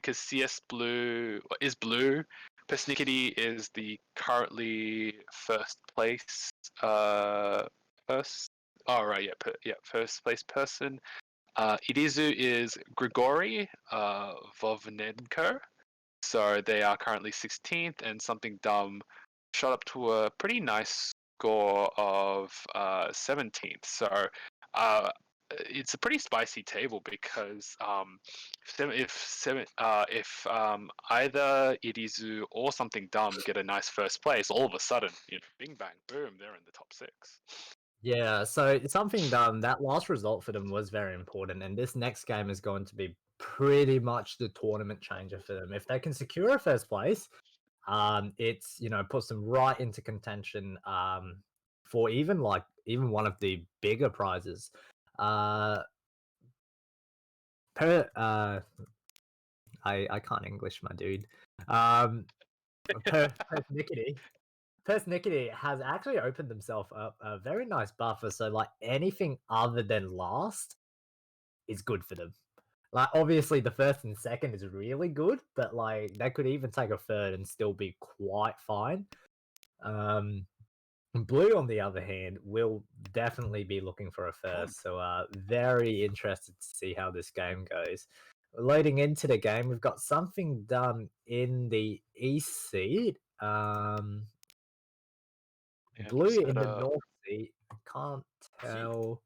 because CsBlue is blue. PRSNKTTY is the currently first place. First. Oh right, first place person. Irizu is Grigory Vovnenko. So they are currently 16th, and Something Dumb shot up to a pretty nice score of 17th. So it's a pretty spicy table because if either Irizu or Something Dumb get a nice first place, all of a sudden, bing bang boom, they're in the top 6. Yeah, so Something Dumb, that last result for them was very important, and this next game is going to be pretty much the tournament changer for them. If they can secure a first place, it's puts them right into contention for even one of the bigger prizes. I can't English, my dude. PRSNKTTY has actually opened themselves up a very nice buffer, so anything other than last is good for them. Obviously the first and second is really good, but they could even take a third and still be quite fine. Blue, on the other hand, will definitely be looking for a first, so very interested to see how this game goes. Loading into the game, we've got Something Dumb in the East seed. Blue in the North seed. Can't tell.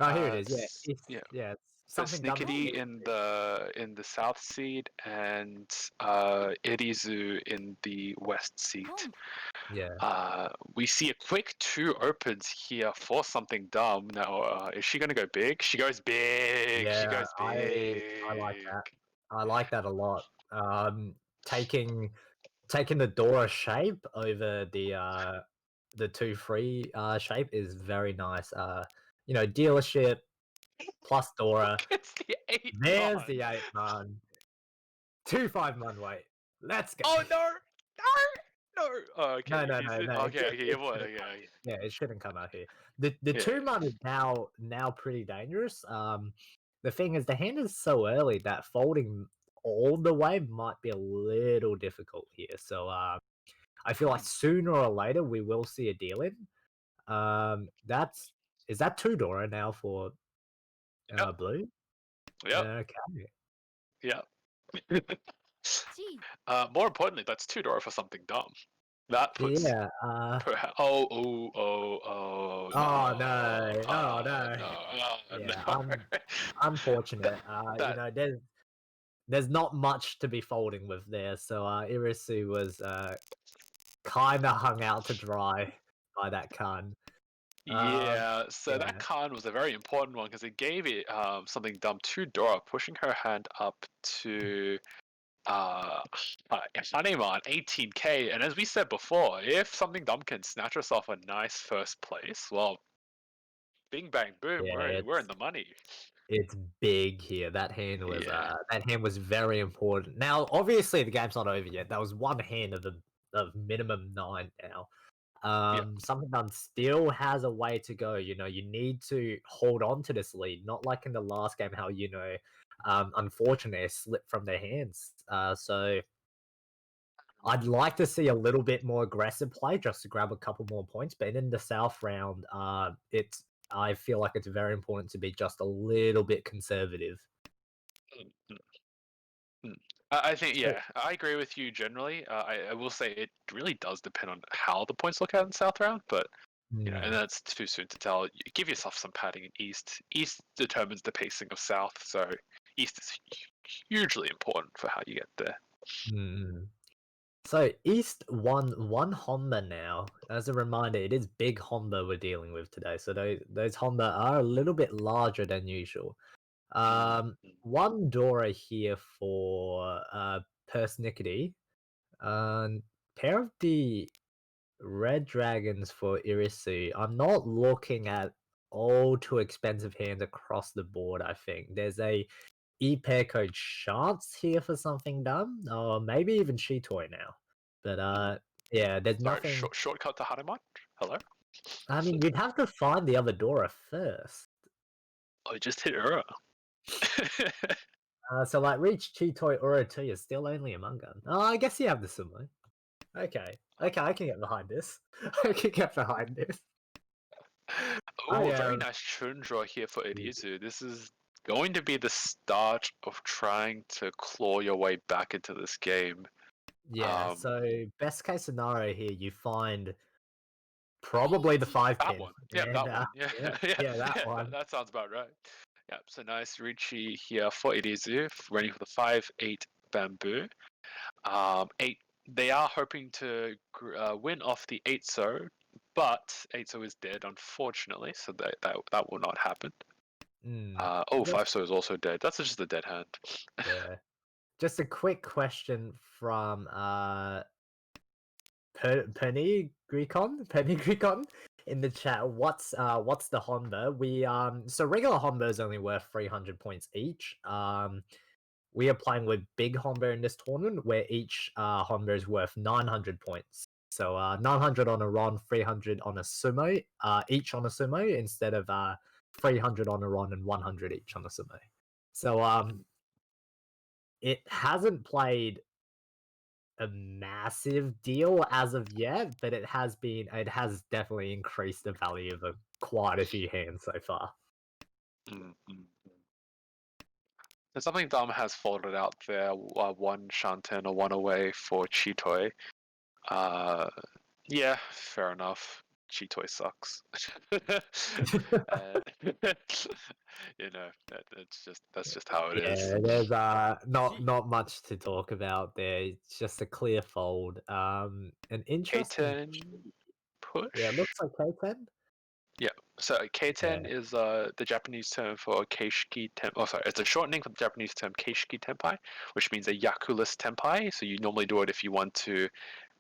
Oh, here it is. Yeah, Something Dumb PRSNKTTY in the South seed, and Irizu in the West seed. Yeah. We see a quick 2 opens here for Something Dumb. Now, is she going to go big? She goes big. Yeah, she goes big. I like that. I like that a lot. Taking the Dora shape over the 2-3 shape is very nice. Dealership plus Dora. It's the 8 There's the 8 man. 2-5 man weight. Let's go. Oh no! Oh, okay. No. Okay. Yeah, it shouldn't come out here. The 2 man is now pretty dangerous. The thing is, the hand is so early that folding all the way might be a little difficult here. So I feel like sooner or later we will see a deal in. Is that 2 Dora now for Blue? Yep. Okay. Yeah. More importantly, that's 2 Dora for Something Dumb. That puts. Yeah. No. Unfortunate. There's not much to be folding with there. So Irisu was kind of hung out to dry by that Khan. That Khan was a very important one because it gave it Something Dumb to Dora, pushing her hand up to Haneman 18k. And as we said before, if Something Dumb can snatch herself a nice first place, well, bing bang boom, we're in the money. It's big here. That hand was very important. Now, obviously, the game's not over yet. That was one hand of minimum 9 now. Something Dumb still has a way to go. You need to hold on to this lead, not like in the last game how unfortunately it slipped from their hands. So I'd like to see a little bit more aggressive play just to grab a couple more points. But in the South round, I feel like it's very important to be just a little bit conservative. I think, I agree with you generally. I will say it really does depend on how the points look out in South round, but and that's too soon to tell. Give yourself some padding in East. East determines the pacing of South, so East is hugely important for how you get there. So East one Honda now. As a reminder, it is big Honda we're dealing with today. So those Honda are a little bit larger than usual. One Dora here for PRSNKTTY. Pair of the Red Dragons for Irisu. I'm not looking at all too expensive hands across the board, I think. There's a E-pair code chance here for Something Dumb, or maybe even Shitoy now. But there's nothing. Shortcut to Hanuman? Hello? I mean, you'd have to find the other Dora first. I just hit her. So like Riichi, Chitoi, Oroto is still only a manga. Oh, I guess you have the sumo. Okay. Okay, I can get behind this. I can get behind this. Oh, very nice chun draw here for Irizu. This is going to be the start of trying to claw your way back into this game. Yeah, so best case scenario here, you find probably the 5 that pin. one. Yeah, And, that one. Yeah, yeah, that one. That sounds about right. Yeah, so nice Riichi here for Irizu, running for the 5-8 bamboo. 8. They are hoping to win off the 8-so, but 8-so is dead, unfortunately, so that will not happen. Oh, 5-so is also dead. That's just a dead hand. Yeah. Just a quick question from Penny Gricon in the chat. What's the Honda? We so regular Honda is only worth 300 points each. We are playing with big Honda in this tournament where each Honda is worth 900 points. So 900 on a Ron, 300 on a Sumo, each on a Sumo instead of 300 on a Ron and 100 each on a Sumo. So it hasn't played a massive deal as of yet, but it has definitely increased the value of quite a few hands so far. So something dumb has folded out there. One Shanten or one away for Chitoi. Yeah, fair enough. Chitoi sucks. You know, that's just how it is. Yeah, there's not much to talk about there. It's just a clear fold. An interesting K10 push. Yeah, it looks like K10. Yeah. So K10 is the Japanese term for Keishiki Tenpai. Oh, sorry, it's a shortening for the Japanese term Keishiki Tenpai, which means a Yakuless Tenpai. So you normally do it if you want to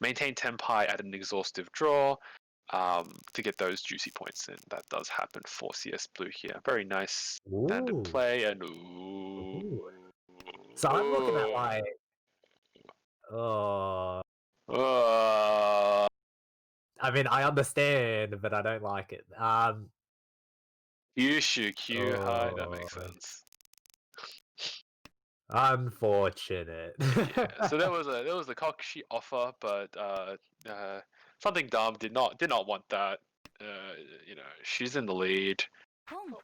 maintain Tenpai at an exhaustive draw to get those juicy points in. That does happen for CsBlue here. Very nice standard play and So I'm looking at like I mean, I understand, but I don't like it. Kyushu Q high, that makes sense. Unfortunate. Yeah, so there was a Kokushi offer, but something dumb did not want that. You know, she's in the lead.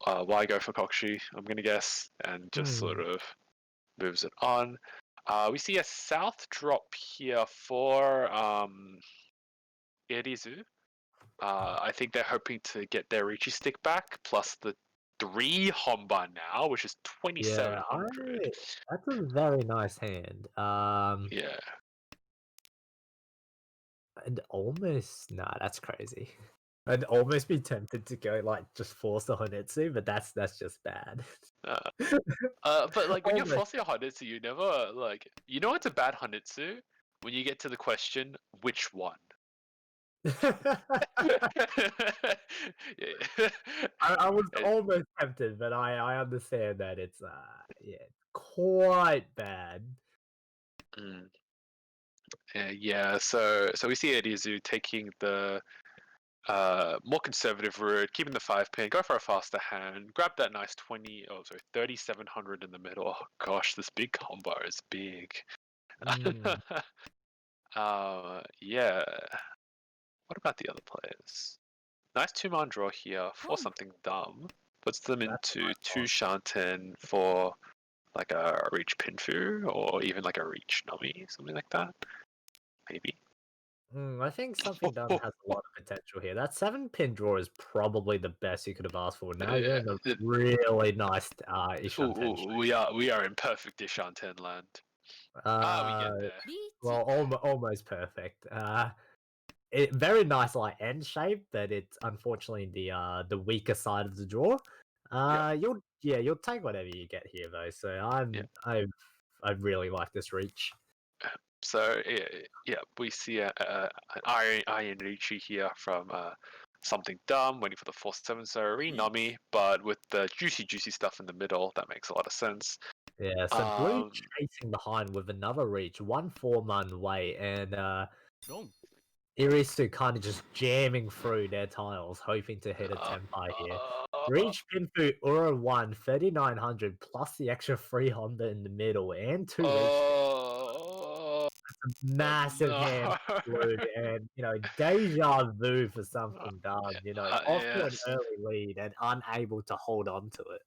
Why go for Kokushi? I'm gonna guess, and just sort of moves it on. We see a south drop here for Irizu. I think they're hoping to get their Riichi stick back, plus the 3 Honba now, which is 2,700. Yeah, that's a very nice hand. Yeah. And almost that's crazy. I'd almost be tempted to go like just force the Honetsu, but that's just bad. But like when you're forcing a Hanetsu, you never like you know it's a bad Hanetsu when you get to the question which one. Yeah. I was almost tempted, but I understand that it's quite bad. Yeah, so we see Irizu taking the more conservative route, keeping the 5 pin, go for a faster hand, grab that nice 3,700 in the middle. Oh gosh, this big combo is big. Yeah. What about the other players? Nice 2-man draw here for something dumb. Puts them into 2 Shanten for like a Reach Pinfu or even like a Reach Nami, something like that. Maybe. I think something dumb has a lot of potential here. That 7-pin draw is probably the best you could have asked for. Now you're in a really nice Ishanten. We are in perfect Ishanten land. We get there. Well, almost perfect. Very nice like end shape, but it's unfortunately the weaker side of the draw. You'll take whatever you get here though. So I really like this reach. So yeah, we see an Iron Riichi here from something dumb, waiting for the 4-7 so Nami, but with the juicy stuff in the middle, that makes a lot of sense. Yeah, so Blue chasing behind with another reach, 1 4-man way, and Irisu kind of just jamming through their tiles, hoping to hit a Tenpai here. Riichi Pinfu Ura 1, 3900 plus the extra 3 Honda in the middle and 2 Riichi. Massive hand no. blue and deja vu for something dumb, off to an Yes. early lead and unable to hold on to it.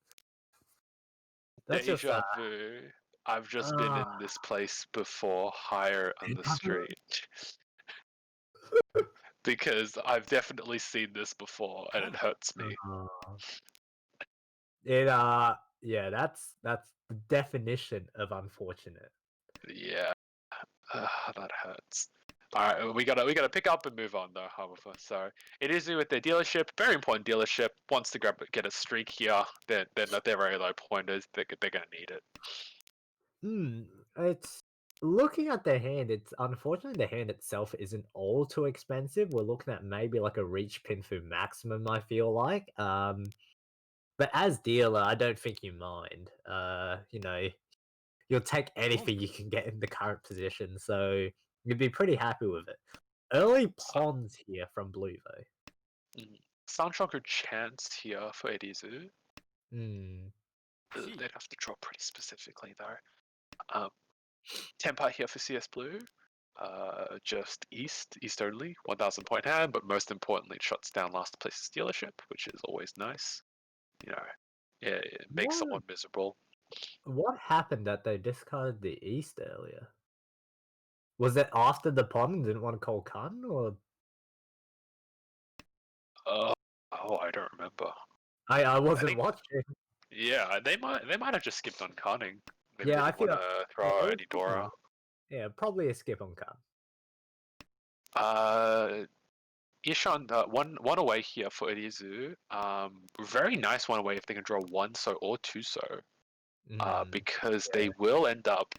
That's just Deja vu. I've just been in this place before, higher on the street. Because I've definitely seen this before and it hurts me. Yeah, that's the definition of unfortunate. Yeah. That hurts. Alright, we gotta pick up and move on though, however. So it is with their dealership, very important dealership, wants to get a streak here. They're very low pointers, they're gonna need it. It's looking at the hand, it's unfortunately the hand itself isn't all too expensive. We're looking at maybe like a Riichi Pinfu maximum, I feel like. But as dealer, I don't think you mind. You'll take anything you can get in the current position, so you'd be pretty happy with it. Early pawns here from Blue though. Soundtracker chance here for Edizu. Hmm. They'd have to draw pretty specifically though. Tenpai here for CsBlue. Just east only, 1,000 point hand, but most importantly, it shuts down last place's dealership, which is always nice. It makes someone miserable. What happened that they discarded the east earlier? Was it after the pawn and didn't want to call Kun, or? I don't remember. I wasn't watching. Yeah, they might have just skipped on Cunning. Maybe Yeah, they I didn't feel want to throw any Dora. Yeah, probably a skip on Kun. Ishan, one away here for Irizu. Very nice one away if they can draw one so or two so. Because they will end up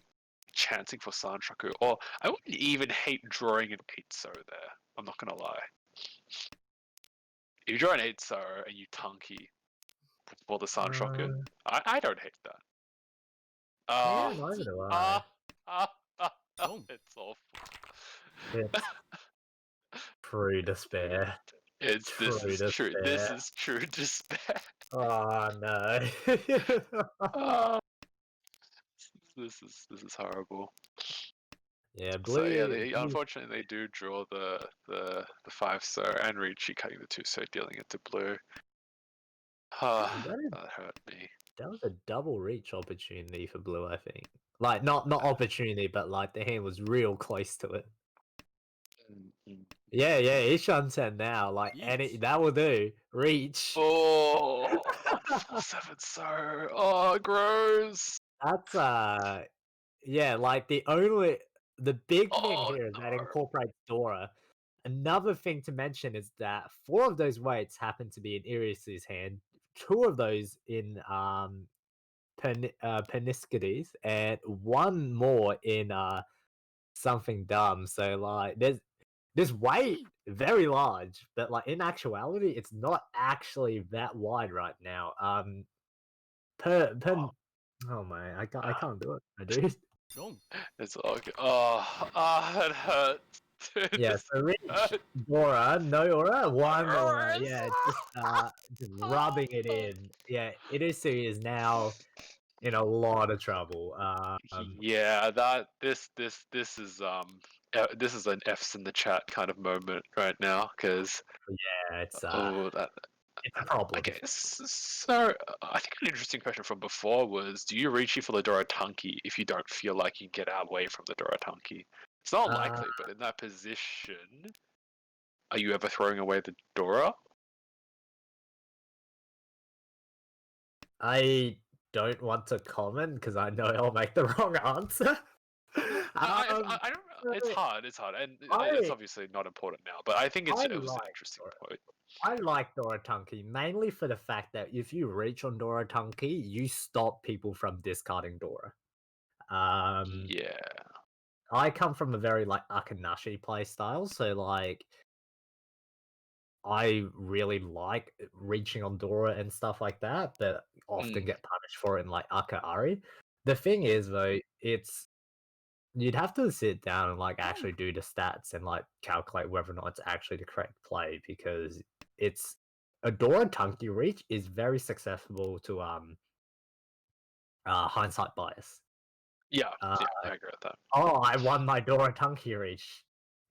chancing for Santraku. Or I wouldn't even hate drawing an 8 so there. I'm not gonna lie. If you draw an 8 so and you Tunky for the Santraku, I don't hate that. Yeah, neither do I. It's awful. It's true despair. This is true despair. Oh no. This is horrible. Yeah, Blue. So yeah, unfortunately they do draw the 5 so and Riichi cutting the 2 so dealing it to Blue. That hurt me. That was a double reach opportunity for Blue, I think. Like not opportunity, but like the hand was real close to it. Yeah, Ishan said now, like that will do. Reach. Oh, 147 so. Oh, gross. That's yeah, like the big thing here is that incorporates Dora. Another thing to mention is that 4 of those weights happen to be in Irisu's hand, 2 of those in Peniscides, and 1 more in something dumb. So like there's weight very large, but like in actuality, it's not actually that wide right now. Oh man, I can't do it, dude. It's all good. It hurts. Yeah, so Rich, Dora, no Aura, 1 Aura, yeah, just rubbing it in. Yeah, Irisu is now in a lot of trouble. Yeah, this is an F's in the chat kind of moment right now because yeah, it's it's a problem. Okay, so I think an interesting question from before was, do you reach for the Dorotanki if you don't feel like you can get away from the Dorotanki? It's not likely, but in that position, are you ever throwing away the Dora? I don't want to comment because I know I'll make the wrong answer. I don't. It's hard, and it's obviously not important now. But I think it was an interesting point. I like Dorotanki mainly for the fact that if you reach on Dorotanki, you stop people from discarding Dora. Yeah. I come from a very like Akanashi play style, so like I really like reaching on Dora and stuff like that, but often get punished for it in like Aka Ari. The thing is though, it's you'd have to sit down and like actually do the stats and like calculate whether or not it's actually the correct play because it's Adora Tunky Reach is very susceptible to hindsight bias. Yeah, Uh, I agree with that. oh, I won my Dora Tunky Reach.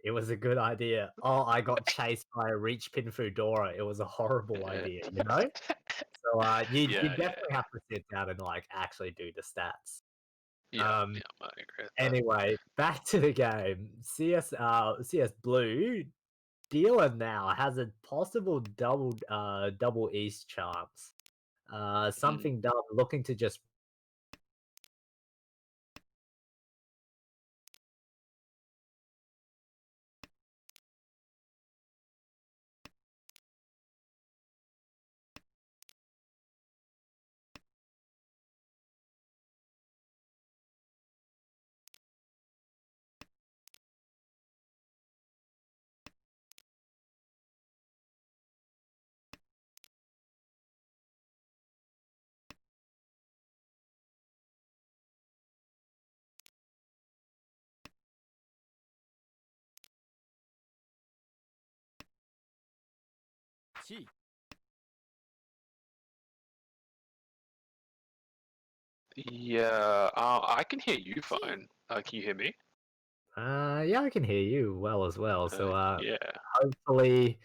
It was a good idea. Oh, I got chased by a Reach pin through Dora. It was a horrible idea, you know? So you Yeah, definitely have to sit down and like actually do the stats. yeah, I agree with that. Anyway, back to the game. CsBlue dealer now has a possible double East chance. Something dumb looking to just Yeah, I can hear you fine. Can you hear me? yeah, I can hear you well as well. So Yeah. hopefully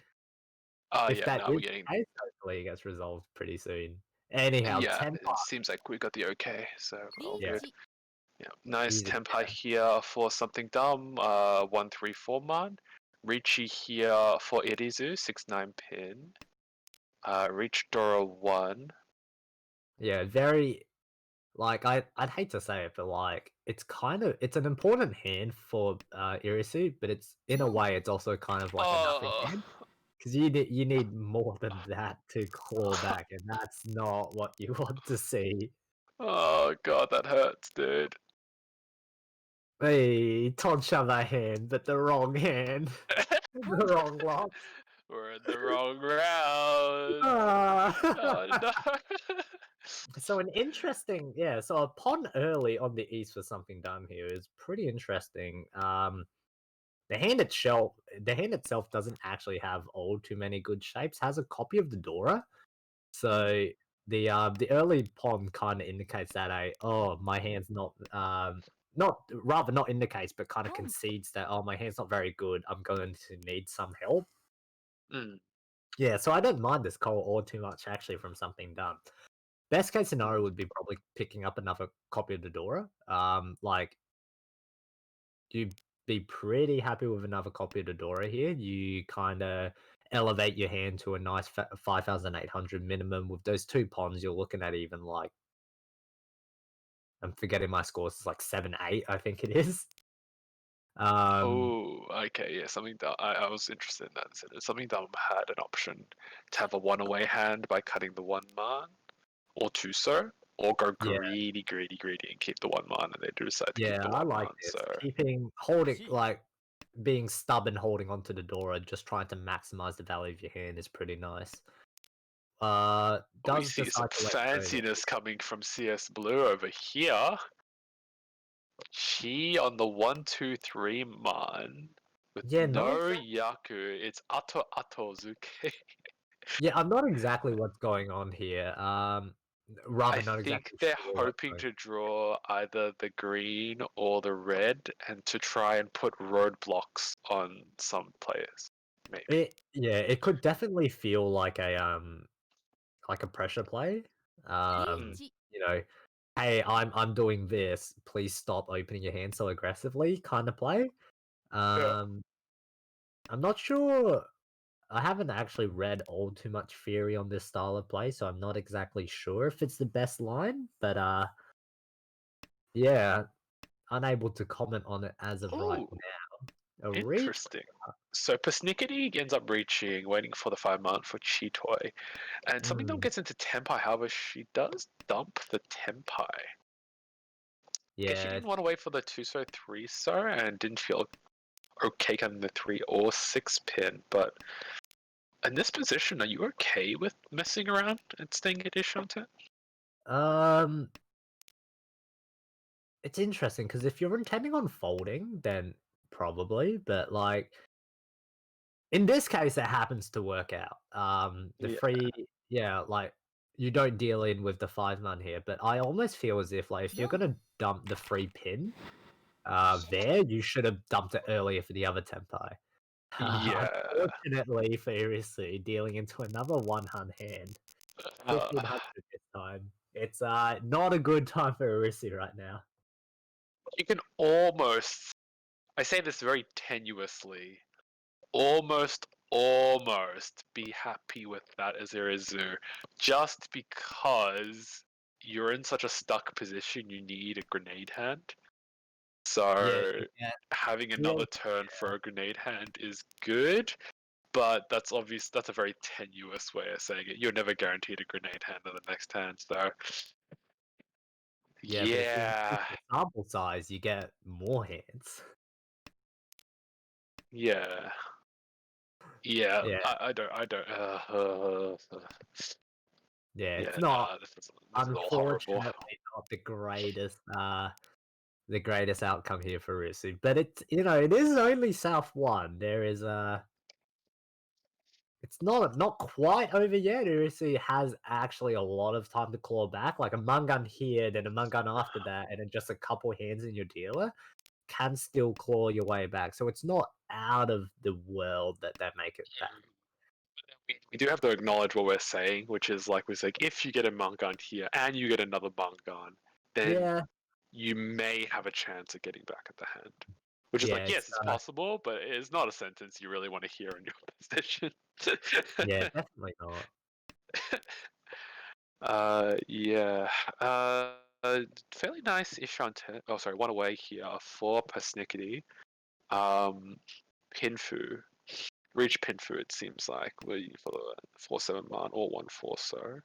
if Yeah, that now is we're getting. the case, hopefully it gets resolved pretty soon. Anyhow, Yeah, Tempa, it seems like we got the okay, so all yeah, good. Yeah, nice easy. tempai here for something dumb. 134 man. Riichi here for Irizu 69 pin. Reach Dora 1. Yeah, very like I'd hate to say it, but like it's an important hand for Irisu, but it's in a way it's also kind of like a nothing Oh, hand because you need more than that to claw back, and that's not what you want to see. oh god, that hurts, dude. Hey, Todd shove a hand, but the wrong hand, the wrong lock. We're in the wrong round. Oh Ah. no. So an interesting, yeah. So a pawn early on the east for something done here is pretty interesting. The hand itself doesn't actually have all too many good shapes. Has a copy of the Dora, so the early pawn kind of indicates that my hand's not indicates, but kind of concedes that my hand's not very good. I'm going to need some help. Mm, Yeah, so I don't mind this call all too much actually from something done. Best case scenario mm. would be probably picking up another copy of the Dora. Like you'd be pretty happy with another copy of the Dora here. You kind of elevate your hand to a nice 5,800 minimum. With those two pawns, you're looking at even like, I'm forgetting my scores, it's like 7, 8, I think it is. Oh, okay, yeah, something dumb. I was interested in that. So something dumb had an option to have a one away hand by cutting the one man, or two so, or go Yeah, greedy and keep the one man, and they do decide to keep yeah, the I one like man. this. So Like, being stubborn holding onto the Dora, just trying to maximize the value of your hand is pretty nice. we Does see some decide to let go there. fanciness coming from CsBlue over here. Chi on the 1-2-3 man with Yeah, no not Yaku. It's Ato Atozuke. Yeah, I'm not exactly what's going on here. I Rather not think exactly they're sure what's hoping going. to draw either the green or the red, and to try and put roadblocks on some players. Maybe. It could definitely feel like a pressure play. Mm. You know, hey, I'm doing this. Please stop opening your hand so aggressively, kind of play. Yeah. Um, I'm not sure. I haven't actually read all too much theory on this style of play, so I'm not exactly sure if it's the best line. But yeah, unable to comment on it as of right Oh, now. A reach? interesting. So Persnickety ends up reaching, waiting for the 5 man for Chitoy. And something that Mm, gets into Tenpai, however, she does dump the Tenpai. Guess she yeah, didn't want to wait for the 2-so, 3-so, and didn't feel okay cutting the 3 or 6 pin, but in this position, are you okay with messing around and staying additional 10? um, it's interesting because if you're intending on folding, then probably, but like in this case, it happens to work out. The Yeah. free, yeah, like you don't deal in with the 5-man here, but I almost feel as if like if you're gonna dump the free pin, there you should have dumped it earlier for the other tempai. Yeah. Unfortunately for Irisu, dealing into another one-hand hand, Uh, 1500 this time. It's not a good time for Irisu right now. you can almost, I say this very tenuously, almost be happy with that as Irizu, just because you're in such a stuck position, you need a grenade hand. Yeah, So you get having real. another turn for a grenade hand is good, but that's obvious. That's a very tenuous way of saying it. You're never guaranteed a grenade hand in the next hand, so Yeah, but if you increase yeah, the sample size, you get more hands. yeah, yeah. Yeah, I don't. yeah, Yeah, it's not nah, this is all horrible. unfortunately not the greatest outcome here for Risu. But it's it is only South 1. There is it's not quite over yet. Risu has actually a lot of time to claw back. Like a Mungun here, then a Mungun after that, and then just a couple hands in your dealer can still claw your way back. So it's not out of the world that they make it back. We do have to acknowledge what we're saying, which is like we're saying, if you get a monk gun here and you get another monk gun, then Yeah, you may have a chance of getting back at the hand. Which is yeah, like, yes, it's possible, but it's not a sentence you really want to hear in your position. yeah, definitely not. Yeah. Fairly nice ish on oh, sorry, one away here for Persnickety. Pinfu. Reach Pinfu, it seems like. Waiting for the 4-7 man or 1-4, so.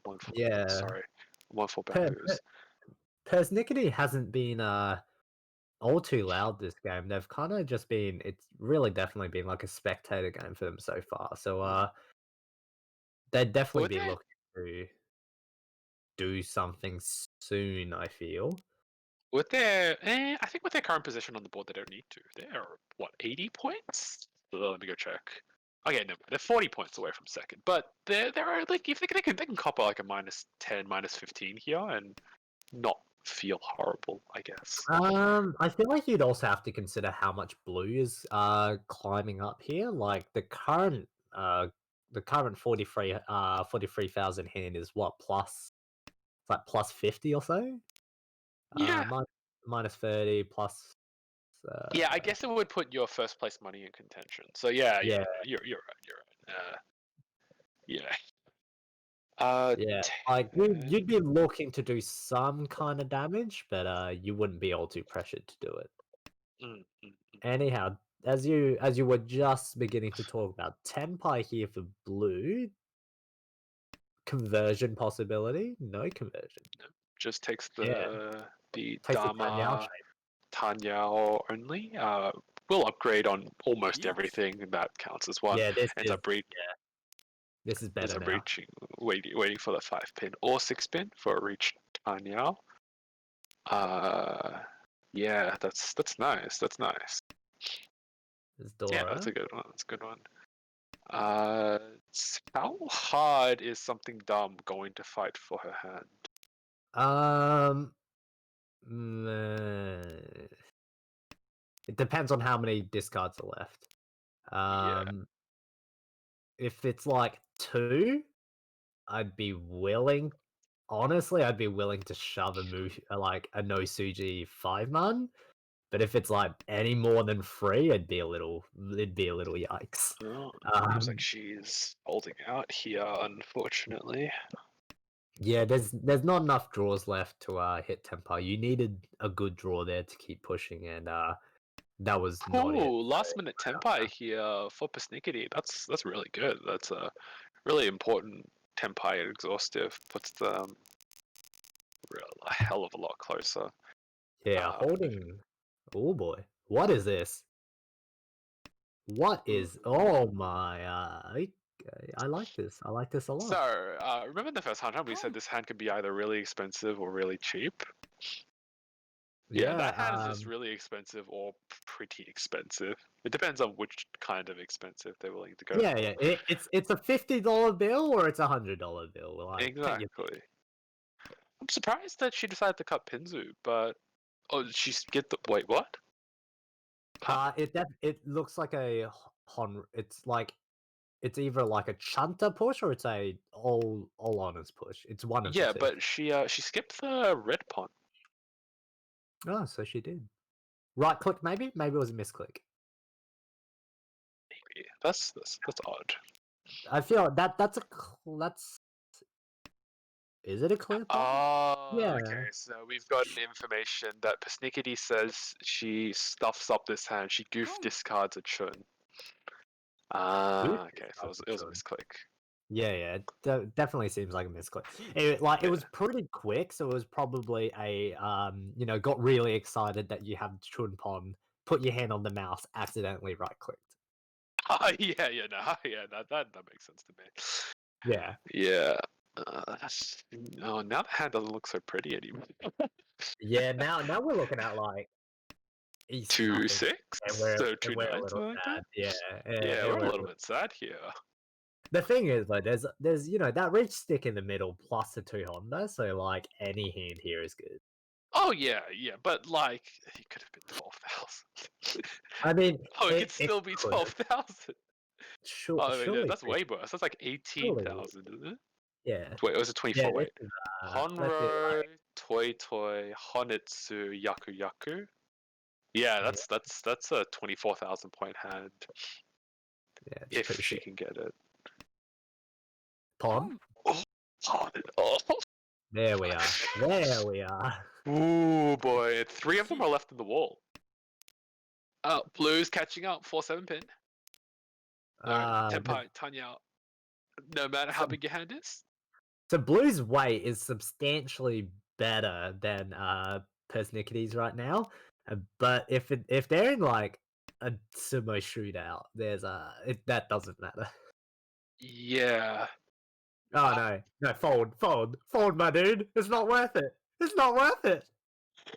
1-4, Yeah, sorry. 1-4 per, Bakus. Persnickety hasn't been all too loud this game. They've kind of just been. It's really definitely been like a spectator game for them so far. So they'd definitely Would be they? looking to do something soon. I feel. I think with their current position on the board, they don't need to. They're, what, 80 points? Let me go check. Okay, no, they're 40 points away from second. But they're like, if they can copper like a -10, -15 here and not feel horrible, I guess. I feel like you'd also have to consider how much blue is climbing up here. Like the current 43,000 hand is what plus it's like plus 50 or so. Yeah. Minus 30 plus Yeah, I guess it would put your first place money in contention. So yeah, yeah, you're right. You're right. Yeah. yeah. Like 10. you'd be looking to do some kind of damage, but you wouldn't be all too pressured to do it. Mm, mm. Anyhow, as you were just beginning to talk about, Tenpai here for blue, conversion possibility, no conversion. Just takes Yeah, the takes the Tanyao Dharma Tanyao only. Will upgrade on almost shape. everything. That counts as one. Yeah, Ends up this is ends better up now. reaching, waiting for the 5-pin or 6-pin for a reach Tanyao. Uh, yeah, that's nice. That's nice. This Yeah, that's Dora. a good one. That's a good one. How hard is something dumb going to fight for her hand? Um, mm, it depends on how many discards are left. Yeah. If it's like 2, I'd be willing. Honestly, I'd be willing to shove like a no Suji 5-man. But if it's like any more than 3, it'd be a little yikes. Oh, seems like she's holding out here, unfortunately. Yeah, there's not enough draws left to hit Tempa. You needed a good draw there to keep pushing, and that was not it. Ooh, last minute tempai here for Persnickety. That's really good. That's a really important tempai and exhaustive. Puts them a hell of a lot closer. Yeah, holding. Oh boy, what is this? What is? Oh my! I like this. I like this a So, lot. remember the first time we said this hand could be either really expensive or really cheap? Yeah, that hand is Yeah, just really expensive or pretty expensive. It depends on which kind of expensive they're willing to go yeah, for. yeah. It's a $50 bill or it's a $100 bill. Like, pick your Exactly. I'm surprised that she decided to cut Pinzu, but she's get the wait what? Huh? it looks like a hon. It's like it's either like a Chunter push or it's a all honors push. It's one of the Yeah, two. but she skipped the red pawn. Oh, so she did. Right click, maybe? Maybe it was a misclick. Maybe that's odd. I feel that's is it a clear pawn? Oh, Yeah. okay. So we've gotten information that Persnickety says she stuffs up this hand. She goof discards a chun. Goof Okay. So discards a it was a chun. misclick. Yeah, yeah, it definitely seems like a misclick. It Yeah. was pretty quick, so it was probably a got really excited that you have chun pawn, put your hand on the mouse, accidentally right clicked. Yeah, that makes sense to me. Yeah. Yeah. Now the hand doesn't look so pretty anymore. Yeah, now we're looking at like East Two nothing, six, and so and two we're a nines, little something like that. sad. Yeah, Yeah, and we're a we're little bit sad here. the thing is, like, there's that reach stick in the middle plus the two Honda, so like any hand here is good. Oh yeah, but like it could have been 12,000. I mean, Oh, it could it still be could 12,000. Oh, wait, surely that's way worse. That's like surely 18,000, isn't it? yeah. Wait, it was a Yeah, 24. this Wait, is let's see, Honro, like Toy, Honitsu, Yaku. Yeah, yeah, that's a 24,000 point hand yeah, it's if pretty she shit. can get it. Pawn? Oh, oh. There we are. There we are. Ooh boy, 3 of them are left in the wall. Blue's catching up, 4-7 pin. No, The, Tenpai, Tanya. No matter how so, big your hand is. so Blue's weight is substantially better than Persnickety's right now. But if they're in like a sumo shootout, there's that doesn't matter. Yeah. Oh no, fold, my dude. It's not worth it. It's not worth it. Oh,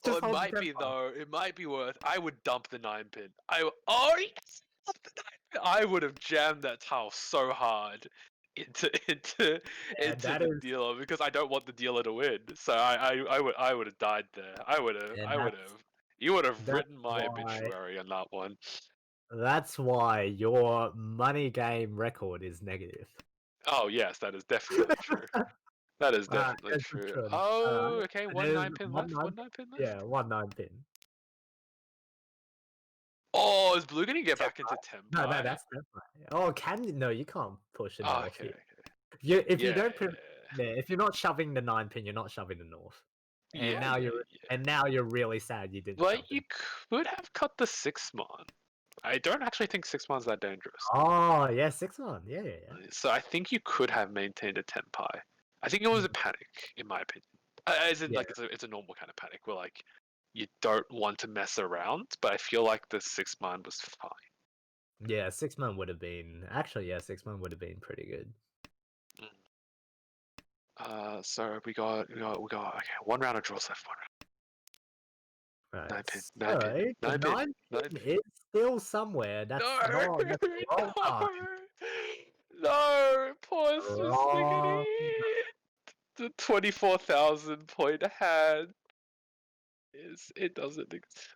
Just it hold the might be tempo. though. It might be worth. I would dump the 9 pin. Oh yes, dump the 9 pin. I would have jammed that tile so hard into And that the is, dealer because I don't want the dealer to win. So I would have died there. and I would have. You would have that's written my why obituary on that one. that's why your money game record is negative. Oh yes, that is definitely true. That is definitely There's the true. trim. Oh, okay. It One is 9 pin one left. nine. One 9 pin Yeah, left. 1 9 pin. Oh, is Blue gonna get back into No, Tenpai? that's tempo. Oh, no, you can't push the Oh, north okay. here. If you Yeah. don't put, yeah, if you're not shoving the 9 pin, you're not shoving the north. And Yeah. now you're really sad you didn't shove But it. you could have cut the 6-mon. I don't actually think 6-mon's that dangerous. Oh yeah, 6-1. Yeah, yeah, yeah. So I think you could have maintained a Tenpai. I think it was a panic, in my opinion. As in, Yeah. like, it's a normal kind of panic where, like, you don't want to mess around, but I feel like the 6-mon was fine. Yeah, 6-man would have been actually. Yeah, 6-man would have been pretty good. So we got okay, 1 round of draws left. 1 round. Right. 9 pin, So 9 pin, the 9 pin, 9 9 pin pin. is still somewhere. That's No, not. That's the wrong time. no, poor Wrong. Snickety. The 24,000 point hand it doesn't exist.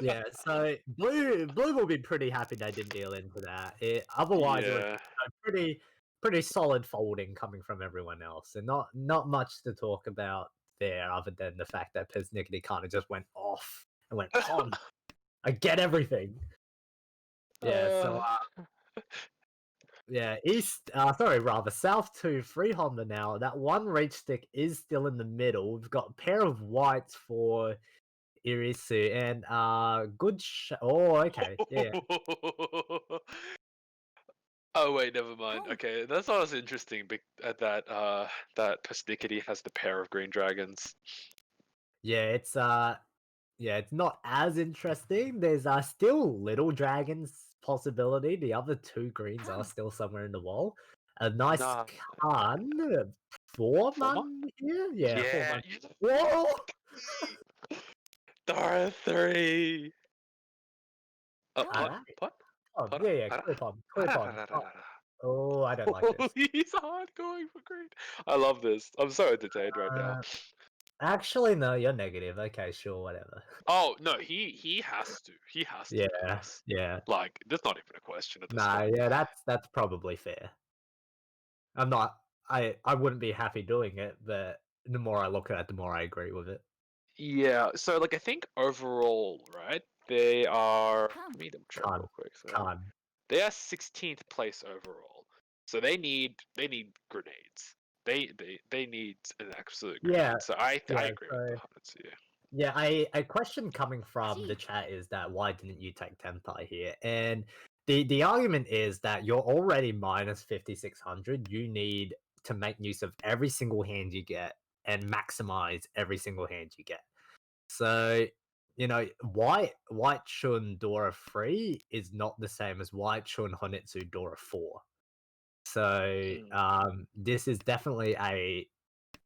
Yeah, so blue will be pretty happy they didn't deal into that. Otherwise, it would Yeah. be pretty solid folding coming from everyone else, and not much to talk about there, other than the fact that Persnickety kind of just went off and went on. I get everything. Yeah, so yeah, south to free Honda now. That one reach stick is still in the middle. We've got a pair of whites for Irisu and oh, okay, yeah. Oh wait, never mind. Okay, that's always interesting. That that Persnickety has the pair of green dragons. Yeah, it's not as interesting. There's still little dragons possibility. The other two greens are still somewhere in the wall. A nice Nah. Khan, 4 4-mon? man here? Yeah, 4 Yeah. man. Whoa! Star 3. Pot? Alright. Pot? Oh, Pot? yeah, clear pond. Clear pond. Oh, I don't like this. He's hard going for green. I love this. I'm so entertained right now. Actually, no, you're negative. Okay, sure, whatever. Oh no, he has to. He has to know Yeah, this. yeah. Like, there's not even a question at this Nah, point. yeah, that's probably fair. I'm not. I wouldn't be happy doing it, but the more I look at it, the more I agree with it. Yeah, so like I think overall, right? They are. Let me double check Can't, real quick. So can't. they are 16th place overall. So they need grenades. They need an absolute grenade. Yeah, So I yeah. agree with the Hunnits here. Yeah, a question coming from the chat is that why didn't you take Tenpai here? And the argument is that you're already minus 5600. You need to make use of every single hand you get and maximize every single hand you get. So, White Shun Dora 3 is not the same as White Shun Honitsu Dora 4. So, this is definitely a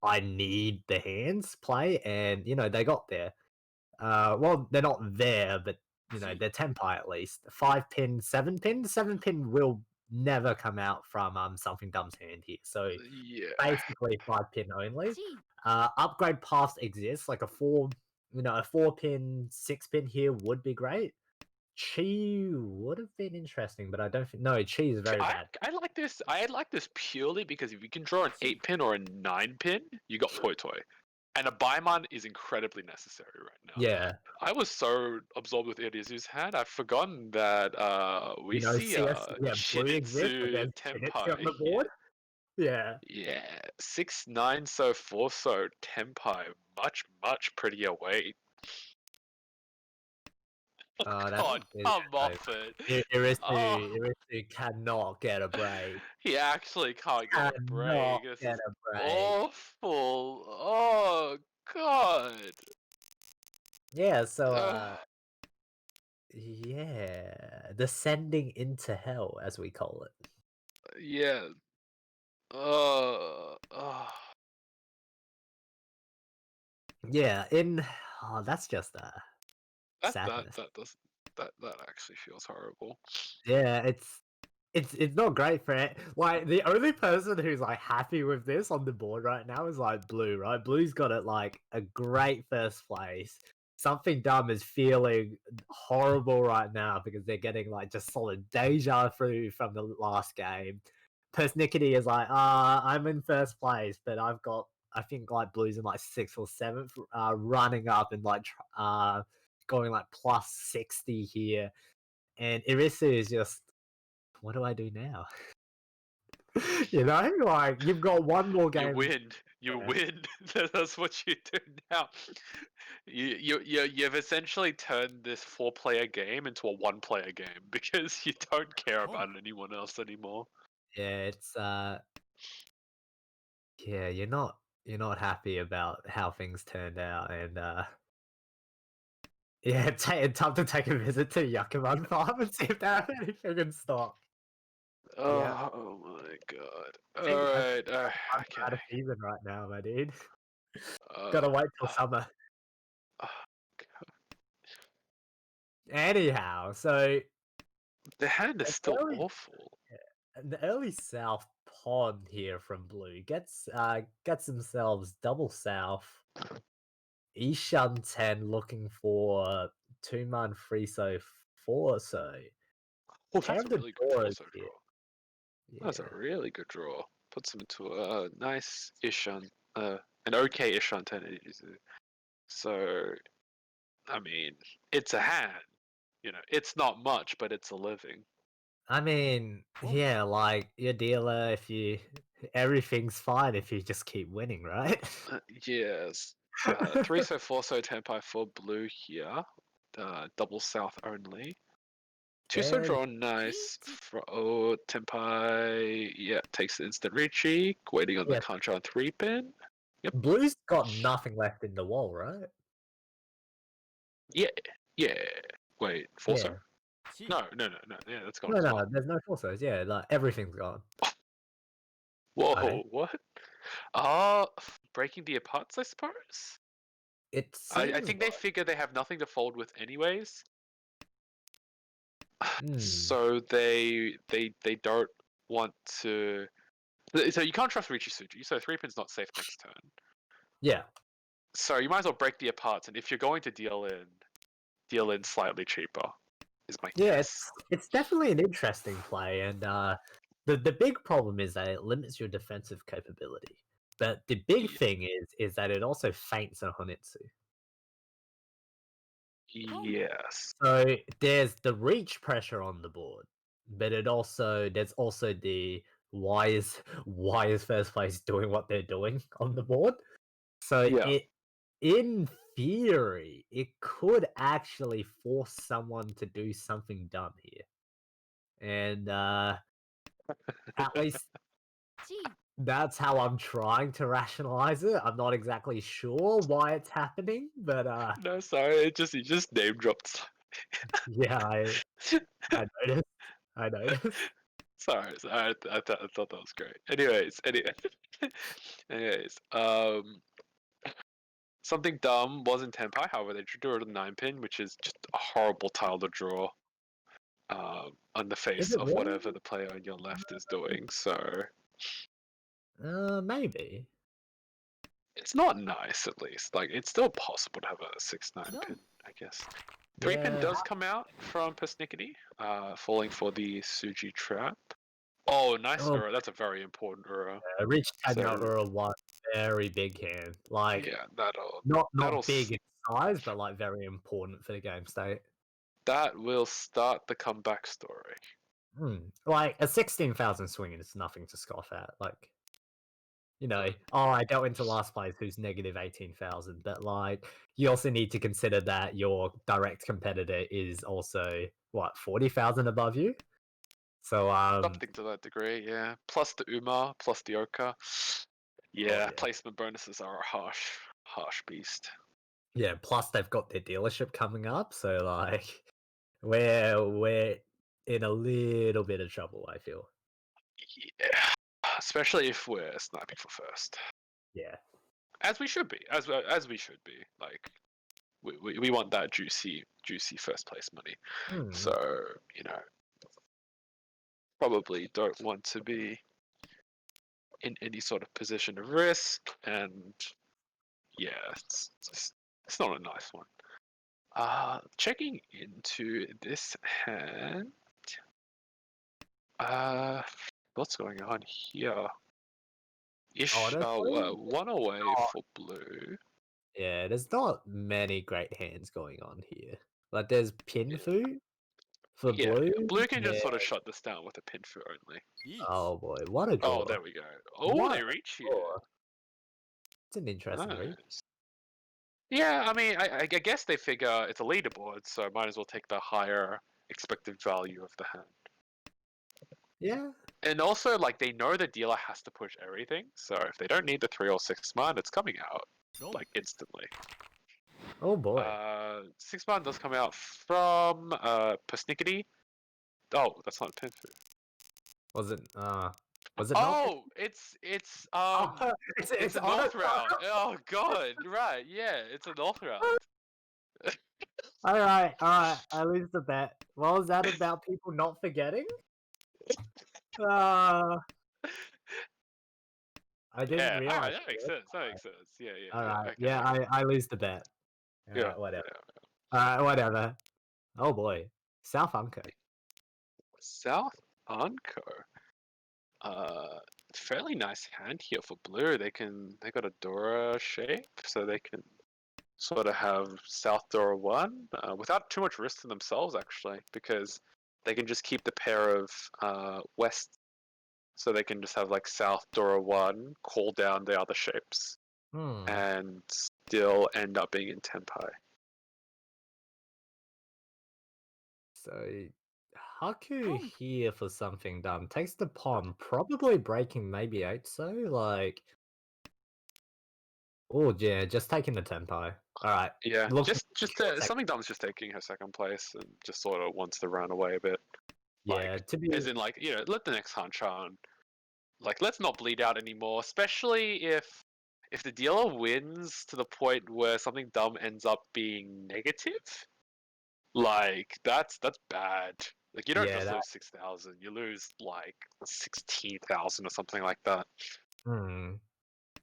I need the hands play, and they got there. Well, they're not there, but they're Tenpai at least. 5 pin, 7 pin. 7 pin will never come out from something dumb's hand here. So Yeah. basically 5 pin only. Upgrade paths exist, like a 4 pin, 6 pin here would be great. Chi would have been interesting, but I don't think. No, Chi is very bad. I like this. I like this purely because if you can draw an 8 pin or a 9 pin, you got Toy Toy. And a Baimon is incredibly necessary right now. Yeah. I was so absorbed with Irizu's hand, I've forgotten that we see Blue exists, but Shinitsu there's Shinichi on the Tenpai board. here. Yeah. Yeah, 6-9 so 4 so Tenpai much prettier weight. Oh, God, come off it. Irisu cannot get a break. He actually can't get a break. This is awful. Oh God. Yeah, so yeah, descending into hell, as we call it. Yeah. Yeah, that's just sadness. That actually feels horrible. Yeah, it's not great for it. Like the only person who's like happy with this on the board right now is like Blue, right? Blue's got it like a great first place. Something dumb is feeling horrible right now because they're getting like just solid deja vu from the last game. Persnickety is like, I'm in first place, but I've got I think like Blue's in like 6th or 7th, running up and like going like plus 60 here. And Irisu is just, what do I do now? Like you've got one more game. You win. That's what you do now. You've essentially turned this 4-player game into a 1-player game because you don't care about anyone else anymore. Yeah, it's yeah, you're not happy about how things turned out, and yeah, it's time to take a visit to Yakuman Farm and see if they have anything in stock. Yeah. Oh my god. Alright, okay. Out of season right now, my dude. Gotta wait till summer. Anyhow, so the hand is still awful. The early south pawn here from Blue gets themselves double south. Ishan 10 looking for 2-man 3 so 4 so. Oh, that's a really good draw. Yeah. That's a really good draw. Puts him into a nice Ishan, an okay Ishan 10. So, I mean, it's a hand. It's not much, but it's a living. I mean, yeah, like your dealer, everything's fine if you just keep winning, right? Yes. 3 so 4 so Tenpai for Blue here. Double south only. 2 so draw, nice. Tenpai, yeah, takes the instant Riichi. Waiting on the Contra on 3 pin. Yep. Blue's got nothing left in the wall, right? Yeah. Wait, 4 so? No. Yeah, that's gone. No, there's no 4 so's. Yeah, like everything's gone. Whoa, what? Breaking the aparts, I suppose? It I seems think they figure they have nothing to fold with anyways, Hmm. so they don't want to. So you can't trust Riichi Suji, so 3-pin's not safe next turn. Yeah. So you might as well break the aparts, and if you're going to deal in slightly cheaper, is my Yeah, guess. it's definitely an interesting play, and the big problem is that it limits your defensive capability. But the big Yeah. thing is that it also feints a Honitsu. Yes. So there's the reach pressure on the board, but there's also the why is first place doing what they're doing on the board. So Yeah. it in theory it could actually force someone to do something dumb here. And at least that's how I'm trying to rationalize it. I'm not exactly sure why it's happening, but No, sorry. You just name dropped. yeah, I noticed. I noticed. Sorry, I thought that was great. Anyways, something dumb was in Tenpai. However, they drew it a 9-pin, which is just a horrible tile to draw. On the Is face it of really? whatever the player on your left is doing. So Maybe. it's not nice, at least. Like, it's still possible to have a 6-9-pin, I guess. 3-pin Yeah. does come out from Persnickety, falling for the Suji trap. Oh, nice Oh, Ura. That's a very important Ura. Rich So Tenhou are one very big hand. Like yeah, that'll not big in size, but like very important for the game state. that will start the comeback story. Like a 16,000 swing is nothing to scoff at. Like, I dealt into last place who's negative 18,000, but like you also need to consider that your direct competitor is also what 40,000 above you. So Something to that degree, yeah. Plus the Uma, plus the Oka. Yeah, yeah. placement bonuses are a harsh beast. Yeah, plus they've got their dealership coming up, so like we're in a little bit of trouble, I feel. Yeah, especially if we're sniping for first, Yeah. as we should be, as we should be. Like we want that juicy first place money. So probably don't want to be in any sort of position of risk, and yeah, it's not a nice one. Checking into this hand. What's going on here? Ish, Honestly, one away not for blue. yeah, there's not many great hands going on here. Like there's Pinfu for Yeah, blue. blue can Yeah. just sort of shut this down with a pin for only. Oh boy, what a Oh, draw. there we go. Oh, What they a reach here. draw. It's an interesting read. Nice. Yeah, I mean, I guess they figure it's a leaderboard, so might as well take the higher expected value of the hand. Yeah. And also, like, they know the dealer has to push everything, so if they don't need the 3 or 6 man, it's coming out, like, instantly. Oh boy. 6 man does come out from Persnickety. Oh, that's not a pin food. Was it not? Oh, it's it's a north round. Oh god, right, yeah, it's a north round. Alright, I lose the bet. What was that about people not forgetting? I didn't Yeah, realize. alright, that makes sense. That makes sense. Yeah, Alright, okay, yeah, okay. I lose the bet. Yeah, Alright, whatever. yeah. Alright, whatever. Oh boy. South Unco. South Unco. Fairly nice hand here for blue. They got a Dora shape, so they can sort of have South Dora 1 without too much risk to themselves, actually, because they can just keep the pair of West, so they can just have like South Dora 1, call down the other shapes, and still end up being in Tenpai. So Haku here for something dumb. Takes the pawn, probably breaking maybe 8 so, like... Oh yeah, just taking the Tenpai. Alright. Yeah, Look, just something dumb's just taking her second place and just sort of wants to run away a bit. yeah, Like, to be... as in, like, let the next Hanchan, like, let's not bleed out anymore, especially if if the dealer wins to the point where something dumb ends up being negative, like that's bad. Like you don't Yeah, just that. lose 6,000, you lose like 16,000 or something like that.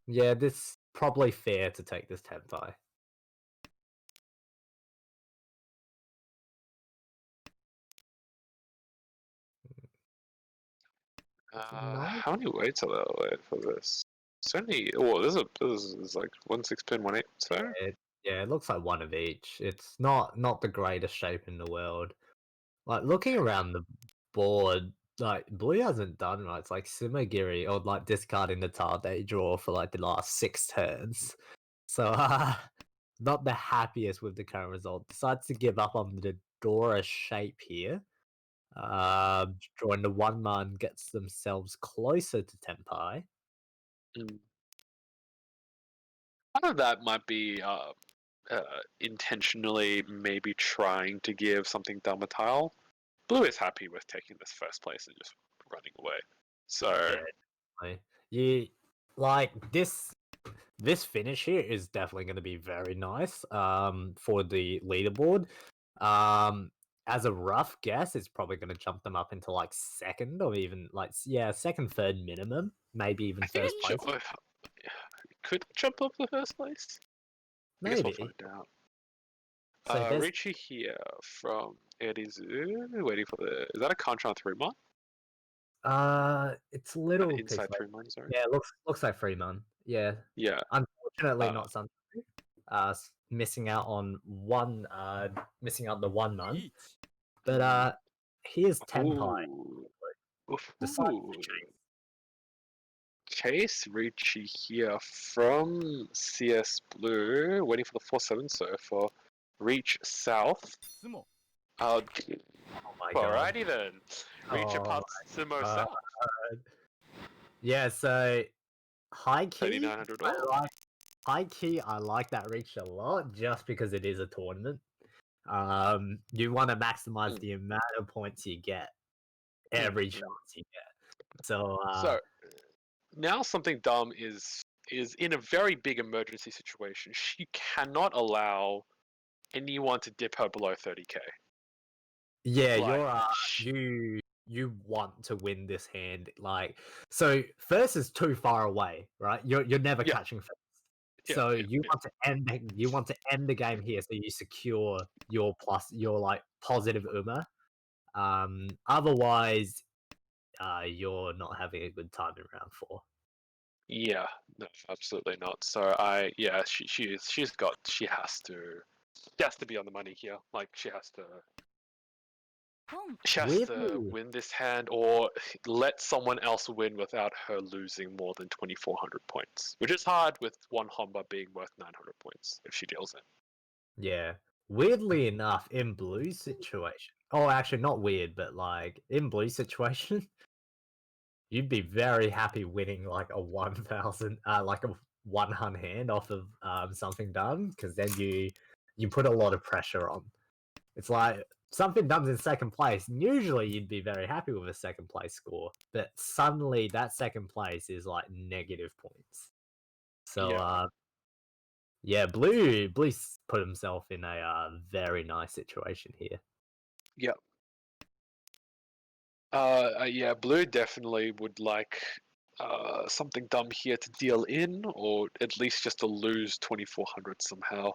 Yeah, this probably fair to take this Tenpai. Nice. How many weights are there for this? It's only this is like 1 6 pin, 1 8. So Yeah, it looks like one of each. It's not the greatest shape in the world. Like looking around the board, like blue hasn't done right. It's like Simagiri or like discarding the Tade draw for like the last 6 turns. So not the happiest with the current result. Decides to give up on the Dora shape here. Drawing the 1-man gets themselves closer to Tenpai. part of that might be intentionally maybe trying to give something dumb a tile. Blue is happy with taking this first place and just running away. So Yeah, you like this finish here is definitely going to be very nice for the leaderboard. As a rough guess, it's probably going to jump them up into like second or even like second, third minimum, maybe even I think first place. could it jump up the first place? I guess we'll Maybe. find out. So there's Riichi here from Erizu, waiting for the. Is that a Contra 3-mon? it's little Inside pixelated. 3-mon, sorry. Yeah, it looks like Freeman. Yeah. Yeah. Unfortunately, not something. Missing out on one. Missing out the 1 month. But here's Tenpai. Decides to chase Riichi here from CsBlue, waiting for the 4-7 surfer. Reach south. Oh my god. Alrighty then. Reach apart Sumo south. Yeah, so high key. 3,900. High key, I like that reach a lot just because it is a tournament. You want to maximize the amount of points you get, every chance you get. So now something dumb is in a very big emergency situation. She cannot allow anyone to dip her below 30k. Yeah, Like, you want to win this hand. Like, so first is too far away, right? You're never catching first. So you want to end the game here, so you secure your like positive UMA. Otherwise, you're not having a good time in round 4. Yeah, no, absolutely not. So she has to be on the money here. Like she has to win this hand or let someone else win without her losing more than 2,400 points, which is hard with one Honba being worth 900 points if she deals it. Yeah. Weirdly enough, in Blue's situation, oh, actually not weird, but like in Blue's situation, you'd be very happy winning like a 1,000, like a 100 hand off of something done, because then you put a lot of pressure on. It's like something done's in second place, and usually you'd be very happy with a second place score, but suddenly that second place is like negative points. So yeah, Blue's put himself in a very nice situation here. Yep. Yeah, Blue definitely would like something dumb here to deal in, or at least just to lose 2,400 somehow.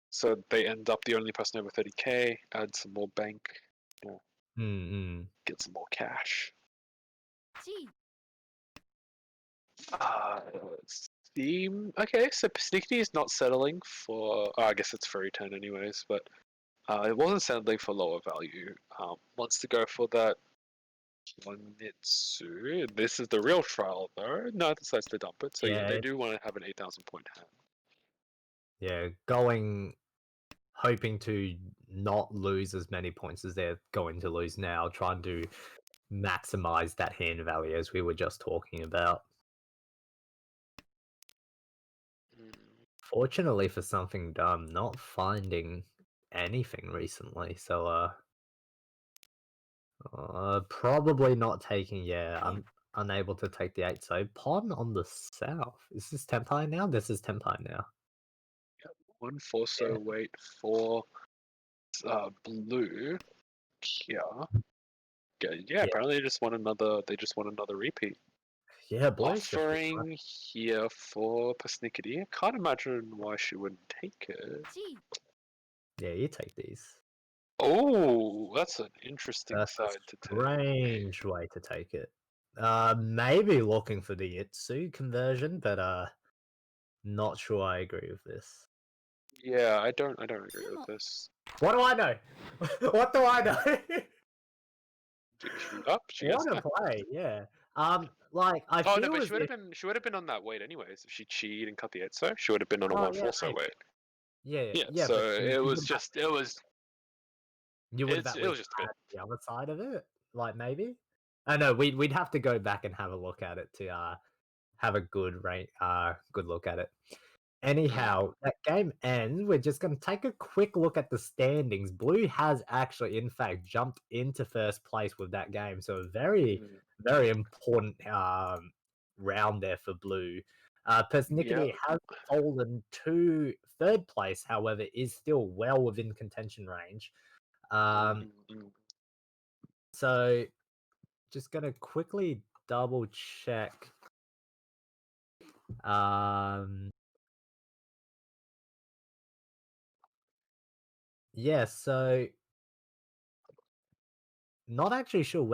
So they end up the only person over 30k, add some more bank, get some more cash. Steam. Okay, so Persnickety is not settling for. I guess it's fairy turn anyways, but it wasn't settling for lower value. Wants to go for that Wanitsu. This is the real trial though. No, it decides to dump it. So yeah, they do want to have an 8,000 point hand. Yeah, hoping to not lose as many points as they're going to lose now, trying to maximize that hand value as we were just talking about. Fortunately for something dumb, not finding anything recently, so probably not taking. Yeah, unable to take the 8. So pawn on the south. Is this Tenpai now? This is Tenpai now. One Forso wait for blue. Yeah. Yeah, apparently they just want another. They just want another repeat. Yeah, Blue's just Offering here for Persnickety. I can't imagine why she wouldn't take it. yeah, you take these. Oh, that's an interesting That's side to a take. strange way to take it. Maybe looking for the Itsu conversion, but not sure I agree with this. Yeah, I don't agree with this. What do I know? What do I know? She goes What a back. play, yeah. Like I Oh feel no, but as if... she would have been on that weight anyways. If she cheated and cut the Etso, she would have been on a Oh, 1 yeah, 4 so maybe. weight. Yeah, So but it was just you would have at it least was just a bit. had the other side of it, like maybe. I know we'd have to go back and have a look at it to have a good good look at it. Anyhow, that game ends. We're just going to take a quick look at the standings. Blue has actually, in fact, jumped into first place with that game. So a very, very important round there for Blue. Persnickety has fallen to third place, however, is still well within contention range. So just going to quickly double check. Yeah, so not actually sure